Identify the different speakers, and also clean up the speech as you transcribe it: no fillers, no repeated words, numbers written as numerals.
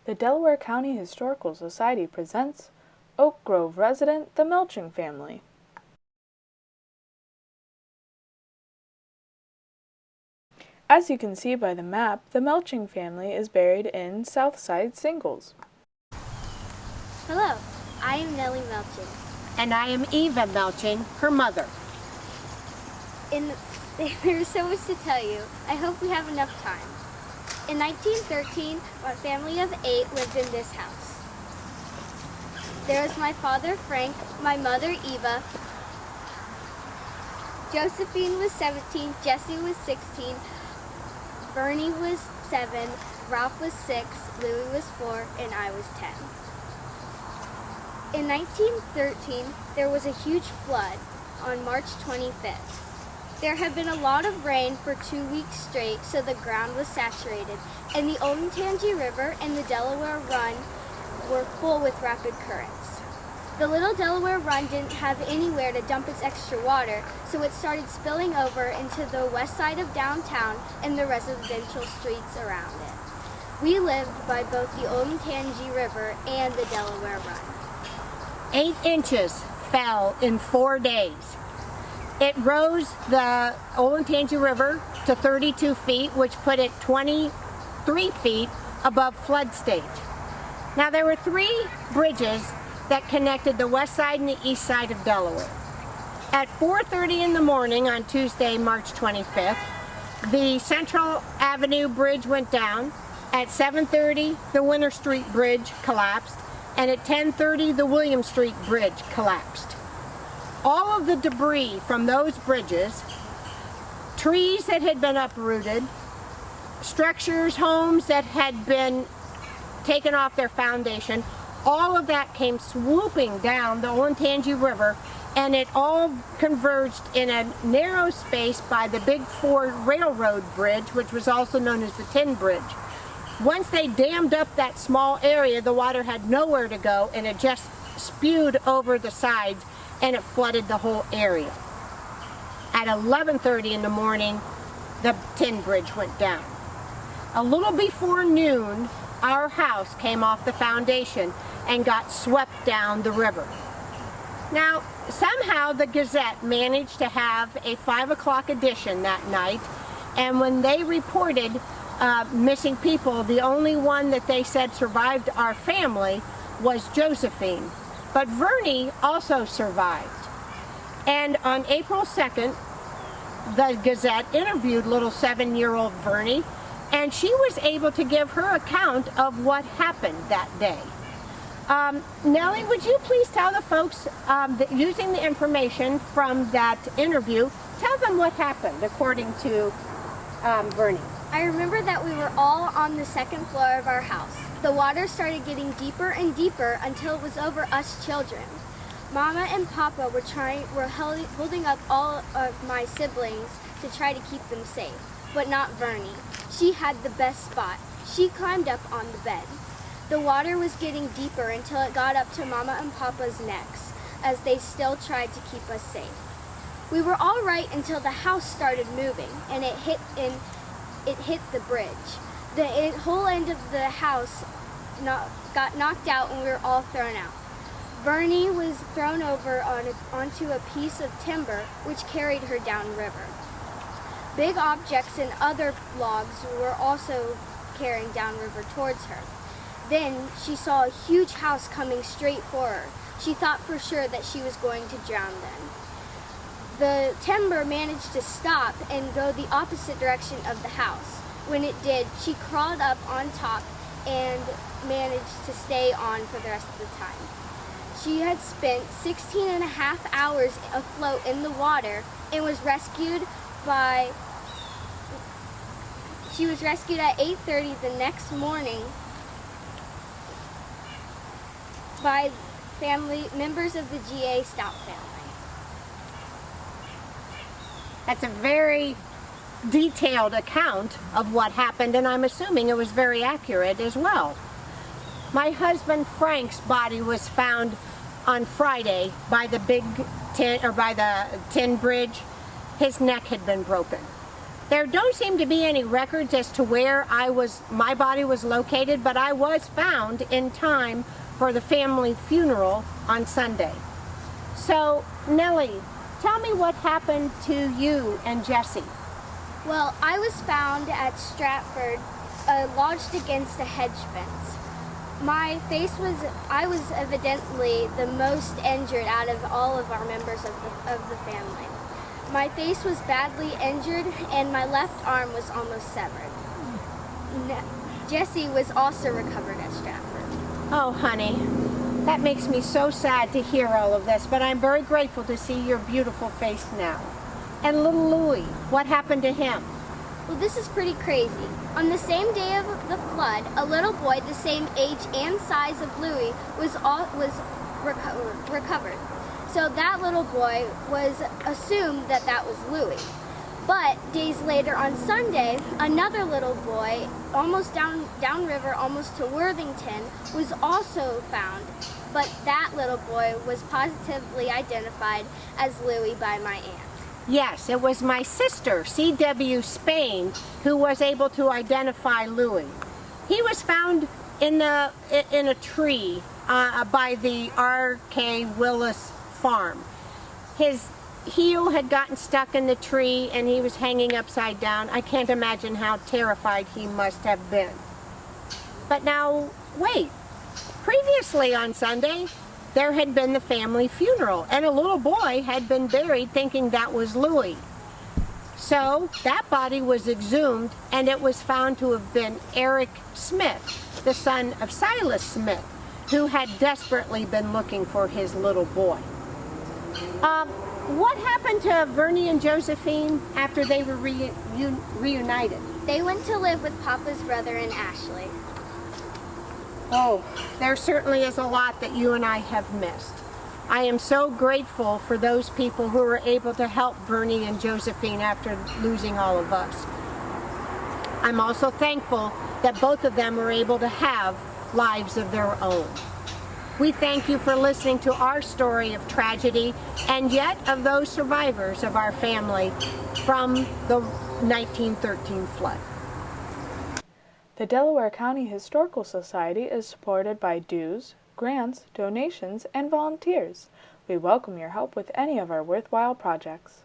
Speaker 1: The Delaware County Historical Society presents Oak Grove resident, the Melching family. As you can see by the map, the Melching family is buried in Southside Singles.
Speaker 2: Hello, I am Nellie Melching.
Speaker 3: And I am Eva Melching, her mother.
Speaker 2: There's so much to tell you. I hope we have enough time. In 1913, my family of 8 lived in this house. There was my father, Frank, my mother, Eva. Josephine was 17, Jesse was 16, Bernie was 7, Ralph was 6, Louie was 4, and I was 10. In 1913, there was a huge flood on March 25th. There had been a lot of rain for 2 weeks straight, so the ground was saturated, and the Olentangy River and the Delaware Run were full with rapid currents. The little Delaware Run didn't have anywhere to dump its extra water, so it started spilling over into the west side of downtown and the residential streets around it. We lived by both the Olentangy River and the Delaware Run.
Speaker 3: 8 inches fell in 4 days. It rose the Olentangy River to 32 feet, which put it 23 feet above flood stage. Now there were 3 bridges that connected the west side and the east side of Delaware. At 4:30 in the morning on Tuesday, March 25th, the Central Avenue Bridge went down. At 7:30, the Winter Street Bridge collapsed, and at 10:30, the William Street Bridge collapsed. All of the debris from those bridges, trees that had been uprooted, structures, homes that had been taken off their foundation, all of that came swooping down the Olentangy River, and it all converged in a narrow space by the Big Ford Railroad Bridge, which was also known as the Tin Bridge. Once they dammed up that small area, the water had nowhere to go, and it just spewed over the sides, and it flooded the whole area. At 11:30 in the morning, the Tin Bridge went down. A little before noon, our house came off the foundation and got swept down the river. Now, somehow the Gazette managed to have a 5 o'clock edition that night, and when they reported missing people, the only one that they said survived our family was Josephine. But Vernie also survived. And on April 2nd, the Gazette interviewed little 7-year-old Vernie, and she was able to give her account of what happened that day. Nellie, would you please tell the folks, that using the information from that interview, tell them what happened according to Vernie.
Speaker 2: I remember that we were all on the second floor of our house. The water started getting deeper and deeper until it was over us children. Mama and Papa were holding up all of my siblings to try to keep them safe, but not Vernie. She had the best spot. She climbed up on the bed. The water was getting deeper until it got up to Mama and Papa's necks, as they still tried to keep us safe. We were all right until the house started moving, and it hit the bridge. The whole end of the house got knocked out, and we were all thrown out. Bernie was thrown over onto a piece of timber, which carried her downriver. Big objects and other logs were also carrying downriver towards her. Then she saw a huge house coming straight for her. She thought for sure that she was going to drown then. The timber managed to stop and go the opposite direction of the house. When it did, she crawled up on top and managed to stay on for the rest of the time. She had spent 16 and a half hours afloat in the water and was rescued at 8:30 the next morning by members of the G.A. Stout family.
Speaker 3: That's a very detailed account of what happened, and I'm assuming it was very accurate as well. My husband Frank's body was found on Friday by the Tin Bridge. His neck had been broken. There don't seem to be any records as to where my body was located, but I was found in time for the family funeral on Sunday. So, Nellie, tell me what happened to you and Jesse.
Speaker 2: Well, I was found at Stratford, lodged against a hedge fence. I was evidently the most injured out of all of our members of the family. My face was badly injured and my left arm was almost severed. Jesse was also recovered at Stratford.
Speaker 3: Oh, honey, that makes me so sad to hear all of this, but I'm very grateful to see your beautiful face now. And little Louie, what happened to him?
Speaker 2: Well, this is pretty crazy. On the same day of the flood, a little boy the same age and size of Louie was recovered. So that little boy was assumed that was Louie. But days later on Sunday, another little boy, almost downriver, almost to Worthington, was also found. But that little boy was positively identified as Louie by my aunt.
Speaker 3: Yes, it was my sister, C.W. Spain, who was able to identify Louie. He was found in a tree by the R.K. Willis farm. His heel had gotten stuck in the tree and he was hanging upside down. I can't imagine how terrified he must have been. But now, wait. Previously on Sunday, there had been the family funeral and a little boy had been buried thinking that was Louie. So that body was exhumed and it was found to have been Eric Smith, the son of Silas Smith, who had desperately been looking for his little boy. What happened to Vernie and Josephine after they were reunited?
Speaker 2: They went to live with Papa's brother in Ashley.
Speaker 3: Oh, there certainly is a lot that you and I have missed. I am so grateful for those people who were able to help Vernie and Josephine after losing all of us. I'm also thankful that both of them were able to have lives of their own. We thank you for listening to our story of tragedy and yet of those survivors of our family from the 1913 flood.
Speaker 1: The Delaware County Historical Society is supported by dues, grants, donations, and volunteers. We welcome your help with any of our worthwhile projects.